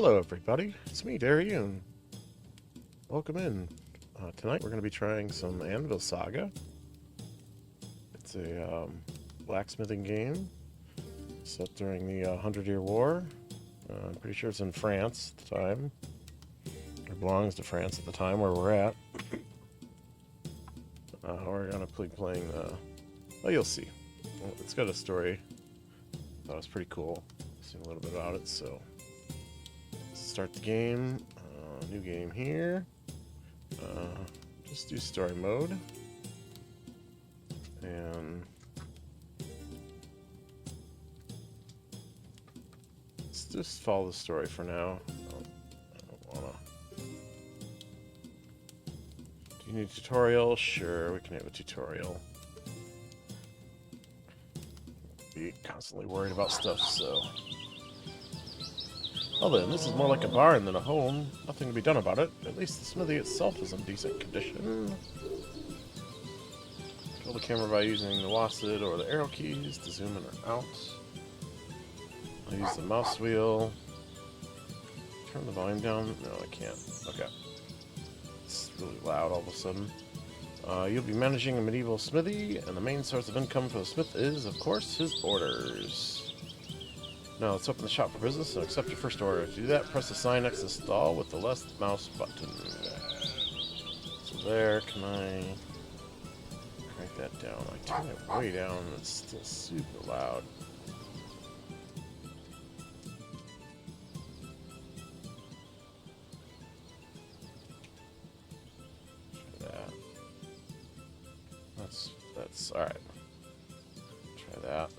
Hello everybody, it's me, Darian. Welcome in. Tonight we're going to be trying some Anvil Saga. It's a blacksmithing game set during the 100-Year War. I'm pretty sure it's in France at the time. It belongs to France at the time where we're at. We're going to be playing well, you'll see. Well, it's got a story. I thought it was pretty cool. Seen a little bit about it, so let's start the game. New game here. Just do story mode. And let's just follow the story for now. I don't wanna. Do you need a tutorial? Sure, we can have a tutorial. Be constantly worried about stuff, so. Well then, this is more like a barn than a home. Nothing to be done about it. At least the smithy itself is in decent condition. Control the camera by using the WASD or the arrow keys to zoom in or out. I'll use the mouse wheel. Turn the volume down. No, I can't. Okay. It's really loud all of a sudden. You'll be managing a medieval smithy, and the main source of income for the smith is, of course, his orders. Now let's open the shop for business and accept your first order. To do that, press the sign next to the stall with the left mouse button. So there, can I crank that down? I turn it way down and it's still super loud. Try that. That's alright. Try that.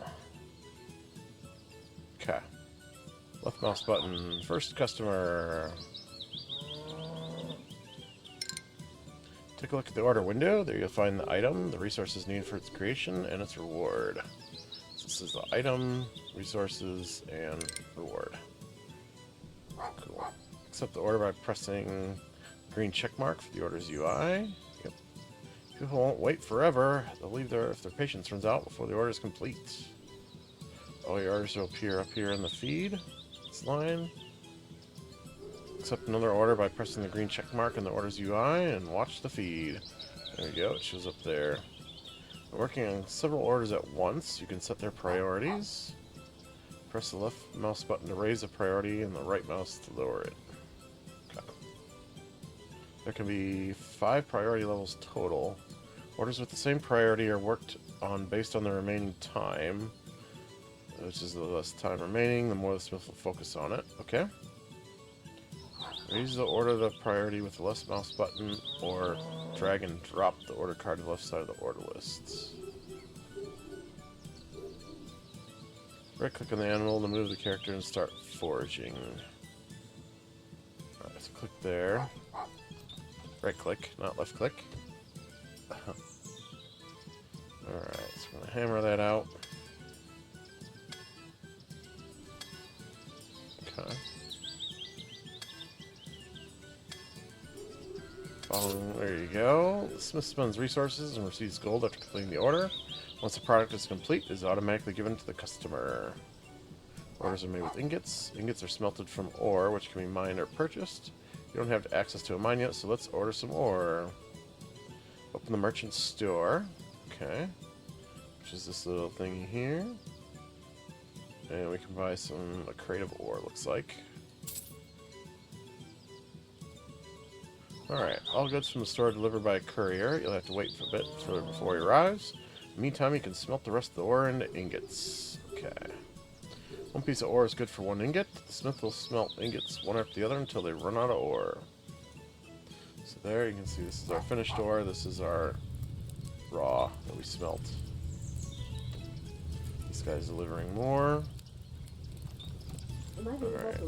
Okay. Left mouse button. First customer. Take a look at the order window. There you'll find the item, the resources needed for its creation, and its reward. So this is the item, resources, and reward. Cool. Accept the order by pressing green check mark for the order's UI. Yep. People won't wait forever. They'll leave there if their patience runs out before the order is complete. All your orders will appear up here in the feed. This line. Accept another order by pressing the green check mark in the order's UI and watch the feed. There we go, it shows up there. When working on several orders at once, you can set their priorities. Press the left mouse button to raise a priority and the right mouse to lower it. Okay. There can be 5 priority levels total. Orders with the same priority are worked on based on the remaining time. Which is the less time remaining, the more the smith will focus on it. Okay. Raise the order the priority with the left mouse button, or drag and drop the order card to the left side of the order list. Right click on the animal to move the character and start foraging. Alright, so click there. Right click, not left click. Alright, so I'm going to hammer that out. There you go. The smith spends resources and receives gold after completing the order. Once the product is complete, it is automatically given to the customer. Orders are made with ingots. Ingots are smelted from ore, which can be mined or purchased. You don't have access to a mine yet, so let's order some ore. Open the merchant store. Okay. Which is this little thing here. And we can buy a crate of ore, looks like. Alright, all goods from the store are delivered by a courier. You'll have to wait for a bit before he arrives. In the meantime, you can smelt the rest of the ore into ingots. Okay. One piece of ore is good for 1 ingot. The smith will smelt ingots one after the other until they run out of ore. So there you can see this is our finished ore. This is our raw that we smelt. This guy's delivering more. Alright.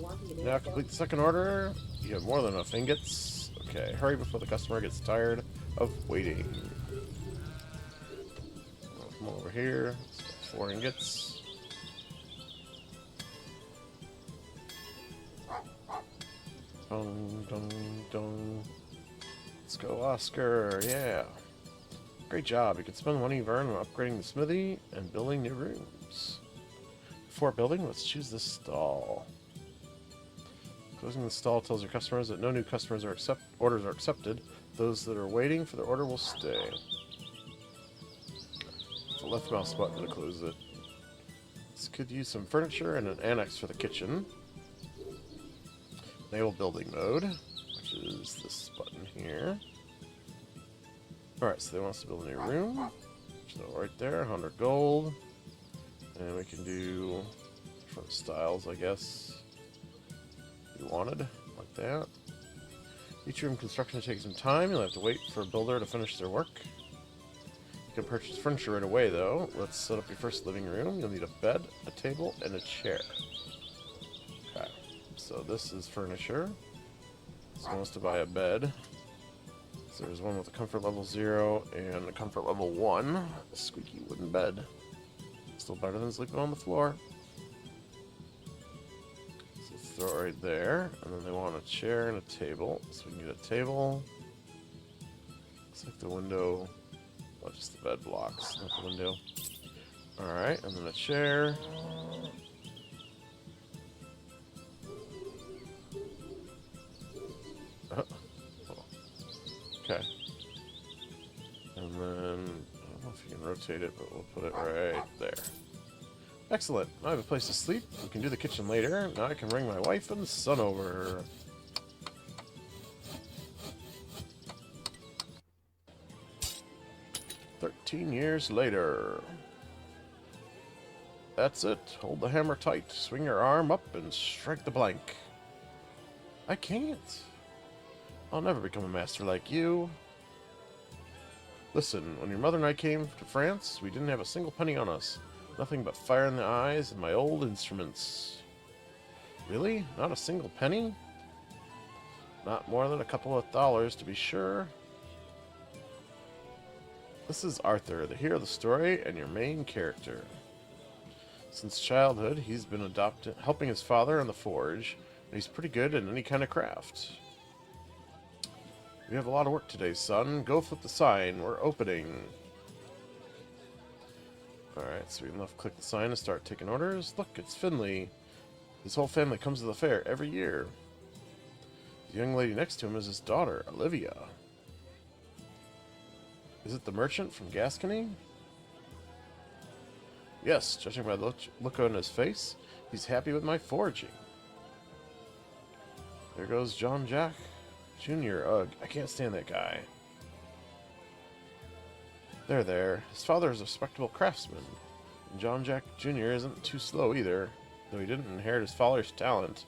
Now complete the second order. You have more than enough ingots. Okay, hurry before the customer gets tired of waiting. Come over here. 4 ingots. Dun, dun, dun. Let's go, Oscar. Yeah. Great job. You can spend the money you've earned on upgrading the smithy and building new rooms. Before building, let's choose this stall. Closing the stall tells your customers that no new customers are orders are accepted. Those that are waiting for their order will stay. The left mouse button to close it. This could use some furniture and an annex for the kitchen. Enable building mode, which is this button here. Alright, so they want us to build a new room. So right there, 100 gold. And we can do different styles, I guess. If you wanted, like that. Each room construction takes some time. You'll have to wait for a builder to finish their work. You can purchase furniture right away, though. Let's set up your first living room. You'll need a bed, a table, and a chair. Okay, so this is furniture. Someone wants to buy a bed. So there's one with a comfort level 0 and a comfort level 1. A squeaky wooden bed. Still better than sleeping on the floor. So let's throw it right there. And then they want a chair and a table. So we can get a table. Looks like the window... Well, just the bed blocks, not the window. Alright, and then a chair. Okay. And then, I don't know if you can rotate it, but we'll put it right there. Excellent. Now I have a place to sleep. We can do the kitchen later. Now I can bring my wife and son over. Years later. That's it. Hold the hammer tight, swing your arm up, and strike the blank. I can't. I'll never become a master like you. Listen, when your mother and I came to France, we didn't have a single penny on us. Nothing but fire in the eyes and my old instruments. Really? Not a single penny? Not more than a couple of dollars, to be sure. This is Arthur, the hero of the story, and your main character. Since childhood, he's been helping his father in the forge, and he's pretty good at any kind of craft. We have a lot of work today, son. Go flip the sign. We're opening. Alright, so we can left-click the sign and start taking orders. Look, it's Finley. His whole family comes to the fair every year. The young lady next to him is his daughter, Olivia. Is it the merchant from Gascony? Yes, judging by the look on his face, he's happy with my foraging. There goes John Jack Jr. Ugh, I can't stand that guy. There. His father is a respectable craftsman. And John Jack Jr. isn't too slow either, though he didn't inherit his father's talent.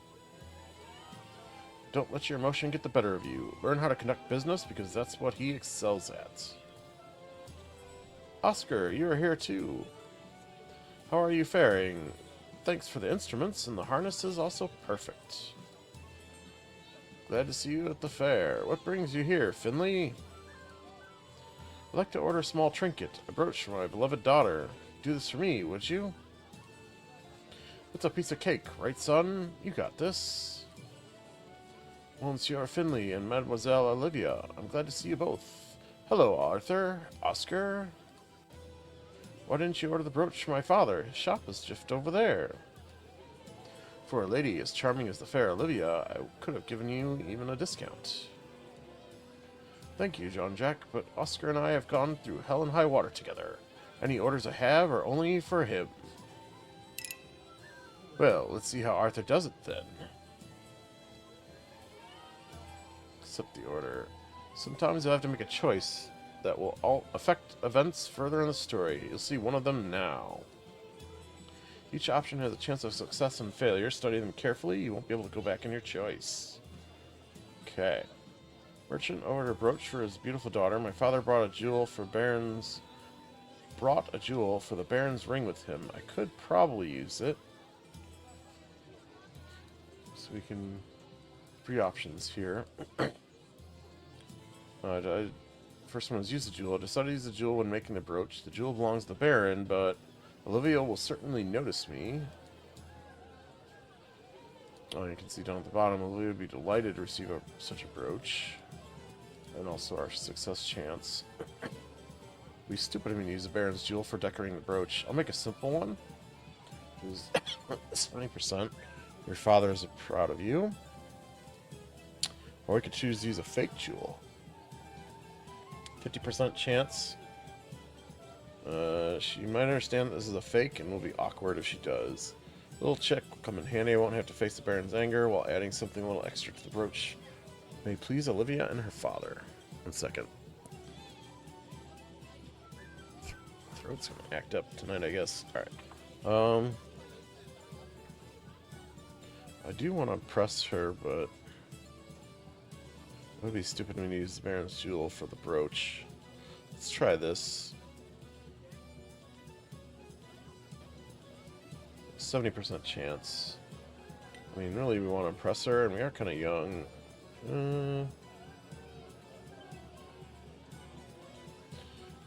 Don't let your emotion get the better of you. Learn how to conduct business because that's what he excels at. Oscar, you are here too. How are you faring? Thanks for the instruments, and the harness is also perfect. Glad to see you at the fair. What brings you here, Finley? I'd like to order a small trinket, a brooch for my beloved daughter. Do this for me, would you? It's a piece of cake, right, son? You got this. Monsieur Finley and Mademoiselle Olivia, I'm glad to see you both. Hello, Arthur. Oscar. Why didn't you order the brooch for my father? His shop is just over there. For a lady as charming as the fair Olivia, I could have given you even a discount. Thank you, John Jack, but Oscar and I have gone through hell and high water together. Any orders I have are only for him. Well, let's see how Arthur does it then. Accept the order. Sometimes you'll have to make a choice that will affect events further in the story. You'll see one of them now. Each option has a chance of success and failure. Study them carefully. You won't be able to go back in your choice. Okay. Merchant ordered a brooch for his beautiful daughter. My father brought a jewel for the Baron's ring with him. I could probably use it. So we can... 3 options here. First one was use the jewel. I decided to use the jewel when making the brooch. The jewel belongs to the Baron, but Olivia will certainly notice me. Oh, you can see down at the bottom, Olivia would be delighted to receive such a brooch. And also our success chance. Be stupid of me to use the Baron's jewel for decorating the brooch. I'll make a simple one. Which is 20%. Your father is proud of you. Or we could choose to use a fake jewel. 50% chance. She might understand that this is a fake and will be awkward if she does. Little check will come in handy. I won't have to face the Baron's anger while adding something a little extra to the brooch. May please Olivia and her father. 1 second. Throat's gonna act up tonight, I guess. Alright. I do want to press her, but it would be stupid when we use the Baron's jewel for the brooch. Let's try this. 70% chance. I mean, really, we want to impress her, and we are kind of young.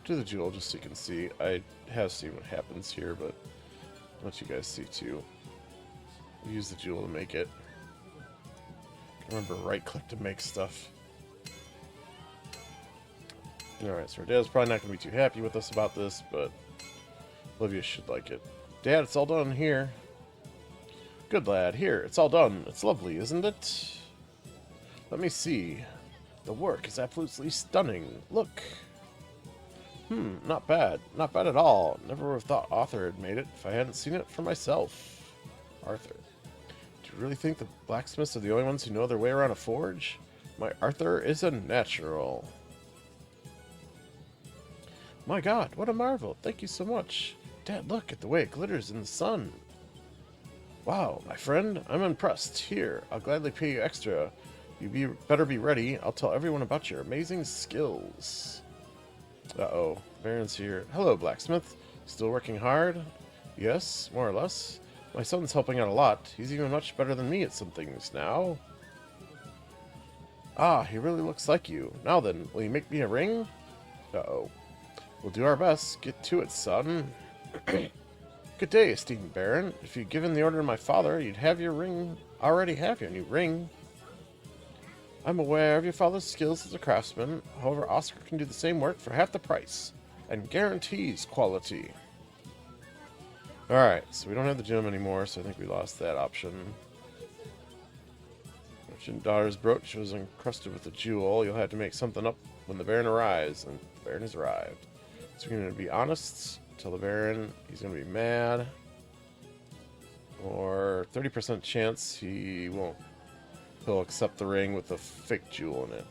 Do the jewel just so you can see. I have seen what happens here, but I'll let you guys see too. Use the jewel to make it. Remember, right-click to make stuff. Alright, so our dad's probably not going to be too happy with us about this, but Olivia should like it. Dad, it's all done here. Good lad, here, it's all done. It's lovely, isn't it? Let me see. The work is absolutely stunning. Look. Not bad. Not bad at all. Never would have thought Arthur had made it if I hadn't seen it for myself. Arthur. Do you really think the blacksmiths are the only ones who know their way around a forge? My Arthur is a natural. My God, what a marvel. Thank you so much. Dad, look at the way it glitters in the sun. Wow, my friend, I'm impressed. Here, I'll gladly pay you extra. You better be ready. I'll tell everyone about your amazing skills. Uh-oh, Baron's here. Hello, blacksmith. Still working hard? Yes, more or less. My son's helping out a lot. He's even much better than me at some things now. Ah, he really looks like you. Now then, will you make me a ring? Uh-oh. We'll do our best. Get to it, son. Good day, esteemed Baron. If you'd given the order to my father, you'd have your ring. Already have your new ring. I'm aware of your father's skills as a craftsman. However, Oscar can do the same work for half the price, and guarantees quality. Alright, so we don't have the gem anymore, so I think we lost that option. Merchant daughter's brooch was encrusted with a jewel. You'll have to make something up when the Baron arrives, and the Baron has arrived. So we're going to be honest. Tell the Baron he's going to be mad. Or 30% chance he won't. He'll accept the ring with a fake jewel in it.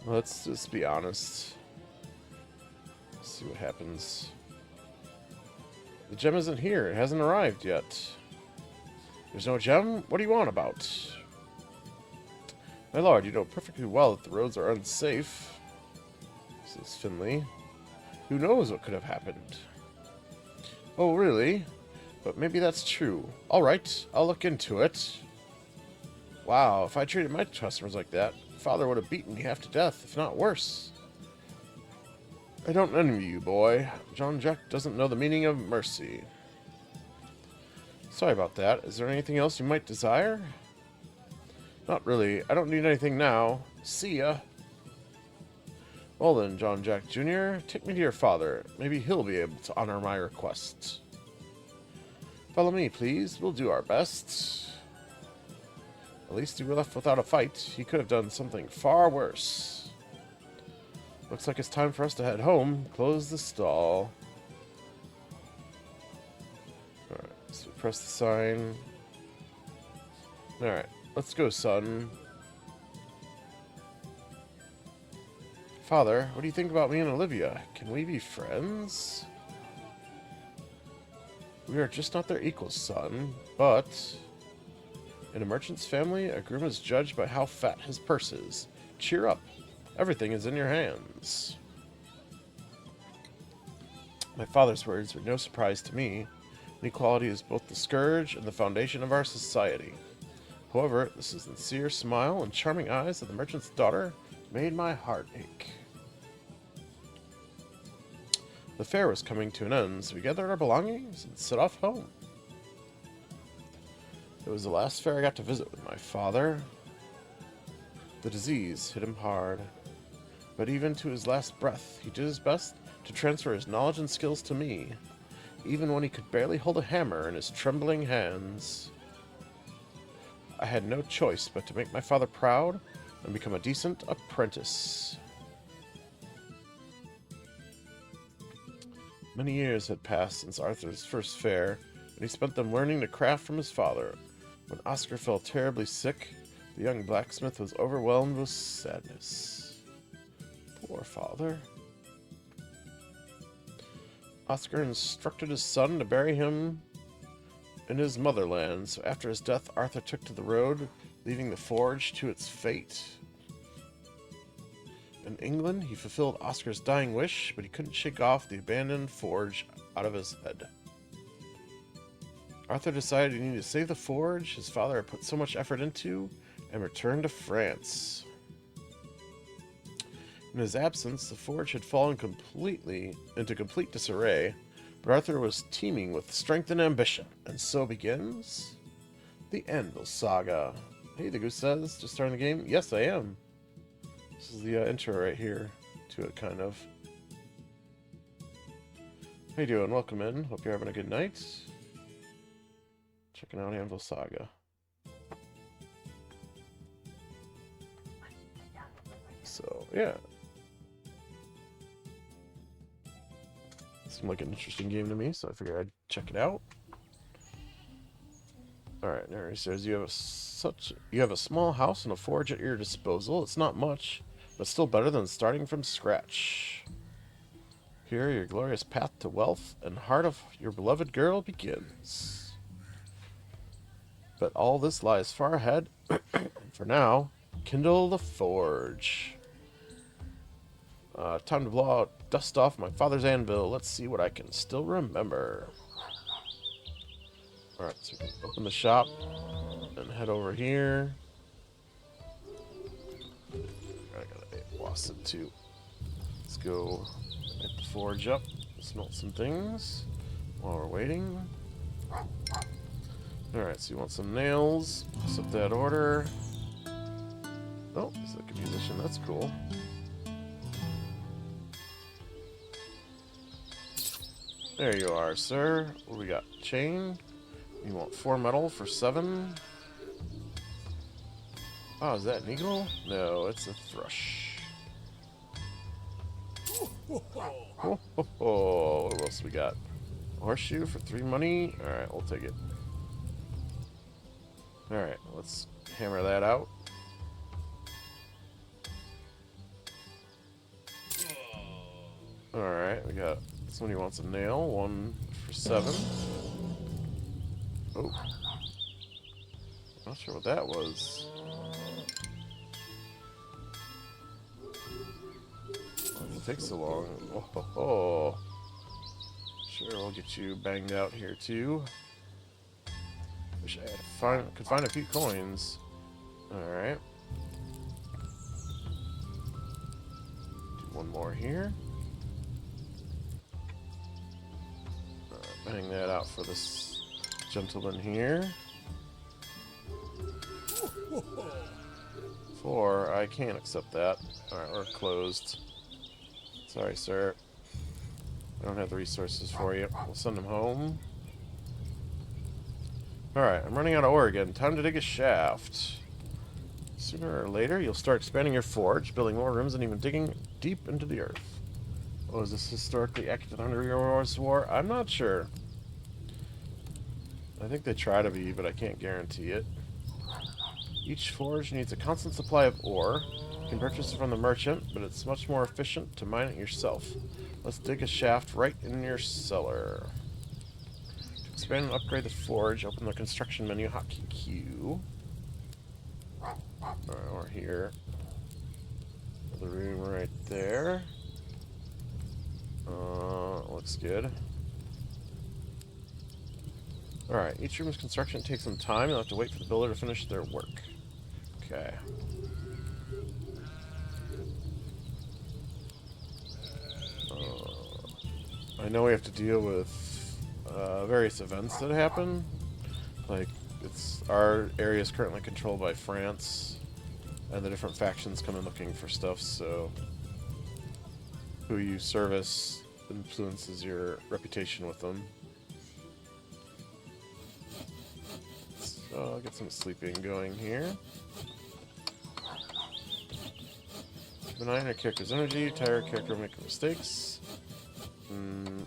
Let's just be honest. Let's see what happens. The gem isn't here. It hasn't arrived yet. There's no gem? What do you want about? My lord, you know perfectly well that the roads are unsafe. This is Finley. Who knows what could have happened? Oh, really? But maybe that's true. Alright, I'll look into it. Wow, if I treated my customers like that, Father would have beaten me half to death, if not worse. I don't envy you, boy. Jean-Jacques doesn't know the meaning of mercy. Sorry about that. Is there anything else you might desire? Not really. I don't need anything now. See ya. Well then, Jean-Jacques Jr., take me to your father. Maybe he'll be able to honor my request. Follow me, please. We'll do our best. At least you were left without a fight. He could have done something far worse. Looks like it's time for us to head home. Close the stall. Alright, so press the sign. Alright, let's go, son. Father, what do you think about me and Olivia? Can we be friends? We are just not their equals, son, but in a merchant's family, a groom is judged by how fat his purse is. Cheer up. Everything is in your hands. My father's words were no surprise to me. Inequality is both the scourge and the foundation of our society. However, the sincere smile and charming eyes of the merchant's daughter made my heart ache. The fair was coming to an end, so we gathered our belongings and set off home. It was the last fair I got to visit with my father. The disease hit him hard, but even to his last breath, he did his best to transfer his knowledge and skills to me, even when he could barely hold a hammer in his trembling hands. I had no choice but to make my father proud and become a decent apprentice. Many years had passed since Arthur's first fair, and he spent them learning to craft from his father. When Oscar fell terribly sick, the young blacksmith was overwhelmed with sadness. Poor father. Oscar instructed his son to bury him in his motherland, so after his death, Arthur took to the road, leaving the forge to its fate. In England, he fulfilled Oscar's dying wish, but he couldn't shake off the abandoned forge out of his head. Arthur decided he needed to save the forge his father had put so much effort into, and returned to France. In his absence, the forge had fallen into complete disarray, but Arthur was teeming with strength and ambition, and so begins the Anvil Saga. Hey, the goose says, just starting the game? Yes, I am. This is the intro right here to it, kind of. How you doing? Welcome in. Hope you're having a good night. Checking out Anvil Saga. So, yeah. Seemed like an interesting game to me, so I figured I'd check it out. Alright, there he says you have a small house and a forge at your disposal. It's not much, but still better than starting from scratch. Here, your glorious path to wealth and heart of your beloved girl begins. But all this lies far ahead. For now, kindle the forge. Time to blow dust off my father's anvil. Let's see what I can still remember. Alright, so we can open the shop and head over here. I got a wasp too. Let's go hit the forge up, smelt some things while we're waiting. Alright, so you want some nails. Accept that order. Oh, he's like a musician. That's cool. There you are, sir. What do we got? Chain. You want 4 metal for 7? Oh, is that an eagle? No, it's a thrush. Oh, ho, ho. What else we got? A horseshoe for 3 money? Alright, we'll take it. Alright, let's hammer that out. Alright, we got somebody wants a nail, 1 for 7. Oh. Not sure what that was. Why does it take so long? Oh, ho, ho. Sure, we'll get you banged out here too. Wish I had could find a few coins. Alright. Do one more here. Bang that out for this gentleman here. 4, I can't accept that. Alright, we're closed. Sorry, sir. I don't have the resources for you. We'll send him home. Alright, I'm running out of ore again. Time to dig a shaft. Sooner or later, you'll start expanding your forge, building more rooms, and even digging deep into the earth. Oh, is this historically accurate under your war? I'm not sure. I think they try to be, but I can't guarantee it. Each forge needs a constant supply of ore. You can purchase it from the merchant, but it's much more efficient to mine it yourself. Let's dig a shaft right in your cellar. To expand and upgrade the forge, open the construction menu, hotkey Q. Alright, we're here. The room right there. Looks good. Alright, each room's construction takes some time. You'll have to wait for the builder to finish their work. Okay. I know we have to deal with various events that happen. Like, our area is currently controlled by France, and the different factions come in looking for stuff, so who you service influences your reputation with them. I'll get some sleeping going here. Keep an eye on your character's energy. Tire character will make mistakes.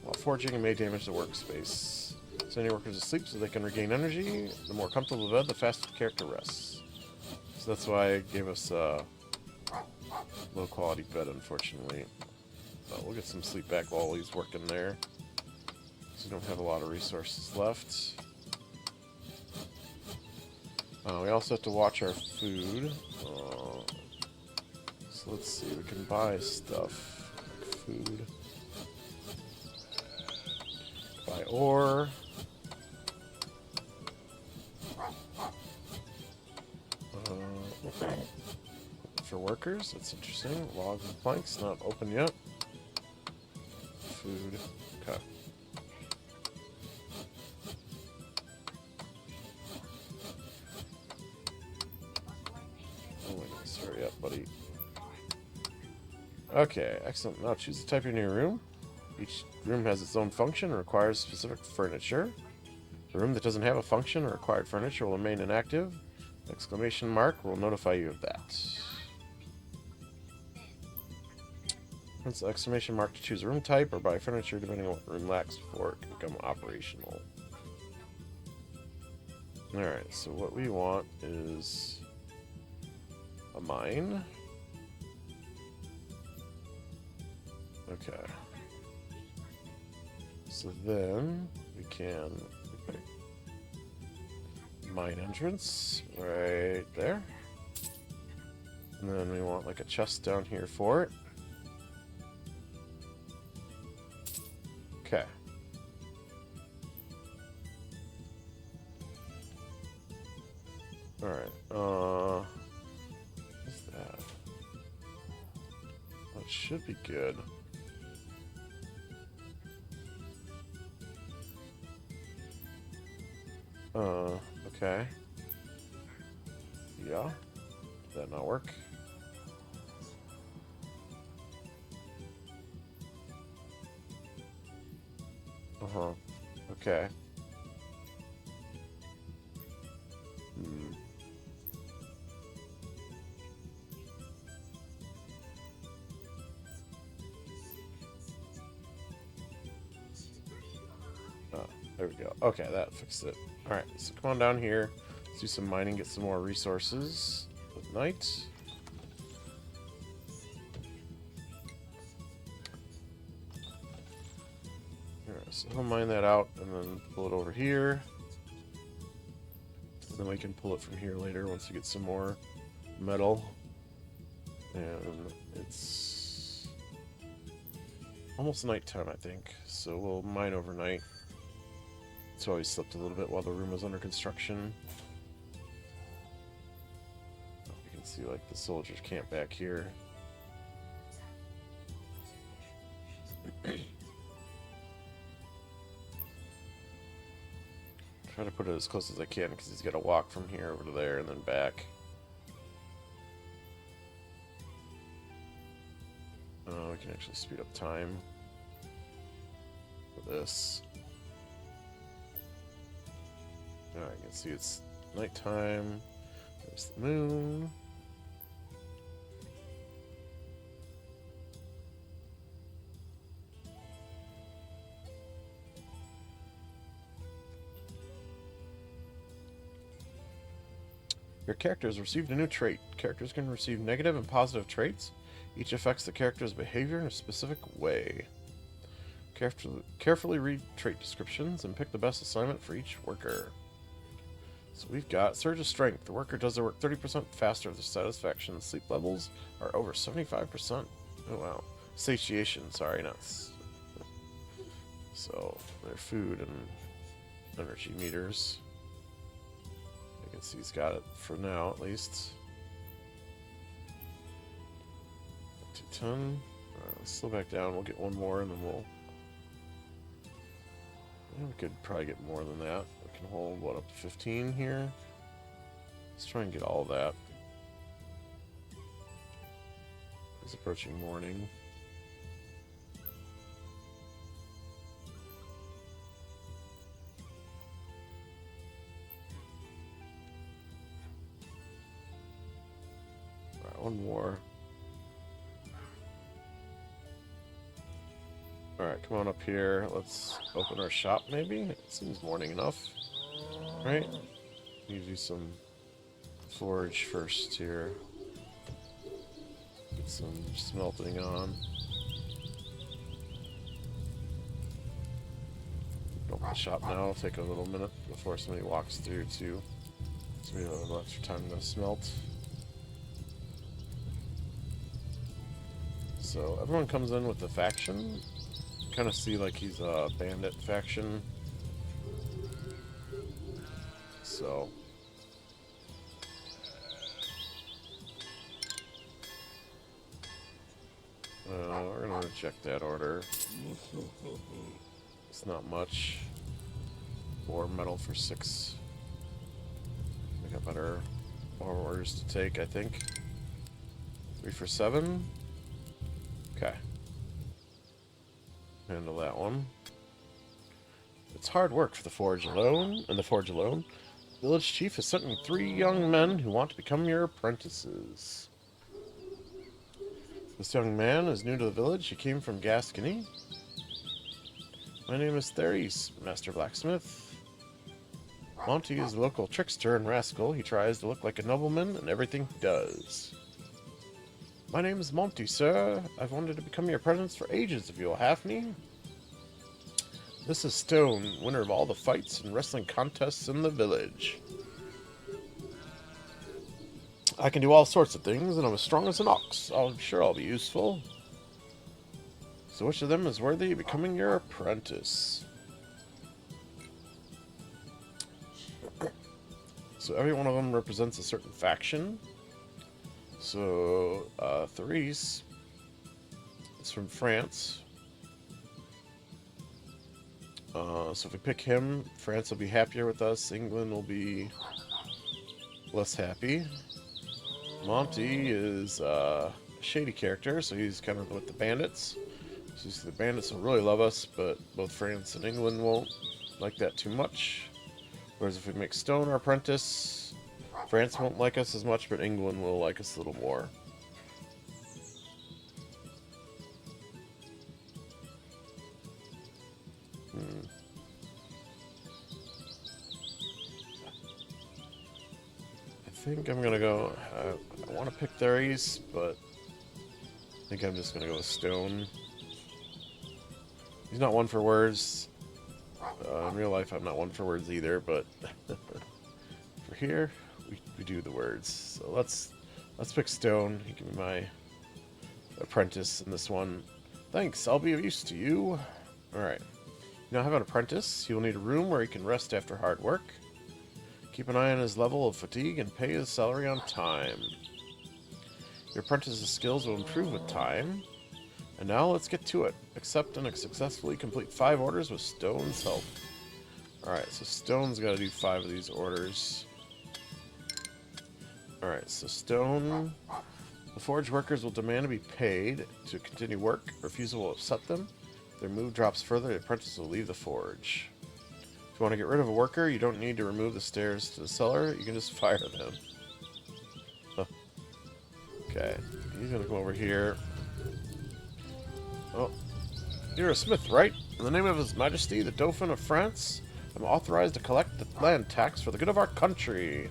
While forging, it may damage the workspace. Send your workers to sleep so they can regain energy. The more comfortable the bed, the faster the character rests. So that's why it gave us a low quality bed, unfortunately. But we'll get some sleep back while he's working there. So we don't have a lot of resources left. We also have to watch our food. So let's see, we can buy stuff. Food. Buy ore. For workers, that's interesting. Logs and planks, not open yet. Food. Okay. Oh my goodness, hurry up, buddy. Okay, excellent. Now choose the type of your room. Each room has its own function and requires specific furniture. The room that doesn't have a function or required furniture will remain inactive. Exclamation mark will notify you of that. Press the exclamation mark to choose a room type or buy furniture depending on what room lacks before it can become operational. Alright, so what we want is a mine. Okay. So then we can mine entrance right there. And then we want like a chest down here for it. Okay. Alright, what's that? That should be good. Okay. Yeah. Did that not work? Uh-huh. Okay. Oh, there we go. Okay, that fixed it. Alright, so come on down here. Let's do some mining, get some more resources at night. Alright, so he'll mine that out and then pull it over here. And then we can pull it from here later once we get some more metal. And it's almost nighttime, I think. So we'll mine overnight. So we slept a little bit while the room was under construction. You can see like the soldiers camp back here. Try to put it as close as I can because he's got to walk from here over to there and then back. We can actually speed up time for this. Alright, you can see it's nighttime. There's the moon. Your character has received a new trait. Characters can receive negative and positive traits. Each affects the character's behavior in a specific way. Carefully read trait descriptions and pick the best assignment for each worker. So we've got Surge of Strength. The worker does their work 30% faster if their satisfaction. Sleep levels are over 75%. Oh wow. Satiation, sorry, not. So their food and energy meters. You can see he's got it for now, at least. 210. Let's slow back down. We'll get one more, and then we'll. Yeah, we could probably get more than that. We can hold what, up to 15 here. Let's try and get all of that. It's approaching morning. One more. Alright, come on up here. Let's open our shop, maybe? It seems morning enough. Right? Give you some forge first here. Get some smelting on. Open the shop now. It'll take a little minute before somebody walks through, too. So we have a little extra time to smelt. So everyone comes in with the faction. Kind of see like he's a bandit faction. So we're gonna reject that order. It's not much. 4 metal for 6. I got better more orders to take, I think. 3 for 7. Okay. Handle that one. It's hard work for the forge alone, Village chief has sent me 3 young men who want to become your apprentices. This young man is new to the village. He came from Gascony. My name is Therese, Master Blacksmith. Monty is a local trickster and rascal. He tries to look like a nobleman in everything he does. My name is Monty, sir. I've wanted to become your apprentice for ages, if you'll have me. This is Stone, winner of all the fights and wrestling contests in the village. I can do all sorts of things, and I'm as strong as an ox. I'm sure I'll be useful. So which of them is worthy of becoming your apprentice? So every one of them represents a certain faction. So, Therese is from France. So if we pick him, France will be happier with us. England will be less happy. Monty is a shady character, so he's kind of with the bandits. So the bandits will really love us, but both France and England won't like that too much. Whereas if we make Stone our apprentice, France won't like us as much, but England will like us a little more. I think I'm gonna go. I want to pick Therese, but I think I'm just gonna go with Stone. He's not one for words. In real life, I'm not one for words either, but for here, we do the words. So let's pick Stone. He can be my apprentice in this one. Thanks, I'll be of use to you. Alright. You now have an apprentice. He will need a room where he can rest after hard work. Keep an eye on his level of fatigue and pay his salary on time. Your apprentice's skills will improve with time. And now let's get to it. Accept and successfully complete 5 orders with Stone's help. Alright, so Stone's got to do 5 of these orders. Alright, so Stone... The forge workers will demand to be paid to continue work. Refusal will upset them. If their mood drops further, the apprentice will leave the forge. If you want to get rid of a worker, you don't need to remove the stairs to the cellar. You can just fire them. Huh. Okay, he's going to come over here. Oh, you're a smith, right? In the name of His Majesty, the Dauphin of France, I'm authorized to collect the land tax for the good of our country.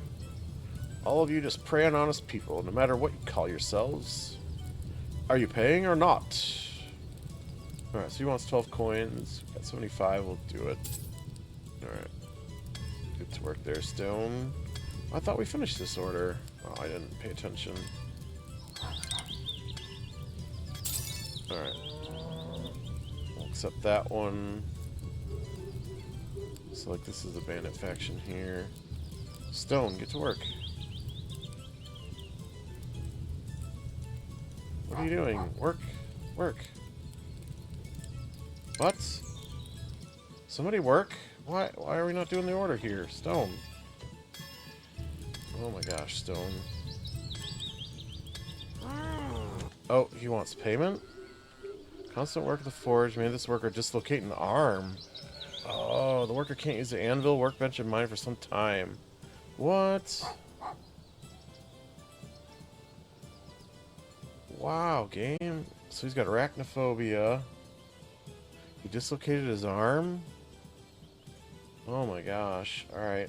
All of you just prey on honest people, no matter what you call yourselves. Are you paying or not? Alright, so he wants 12 coins. Got 75, we'll do it. Alright. Good to work there, Stone. I thought we finished this order. Oh, I didn't pay attention. Alright. We'll accept that one. So, like, this is the bandit faction here. Stone, get to work. What are you doing? Work. Work. What? Somebody work? Why are we not doing the order here? Stone. Oh my gosh, Stone. Oh, he wants payment? Constant work at the forge made this worker dislocate an arm. Oh, the worker can't use the anvil, workbench, and mine for some time. What? Wow, game. So he's got arachnophobia. He dislocated his arm? Oh my gosh. Alright.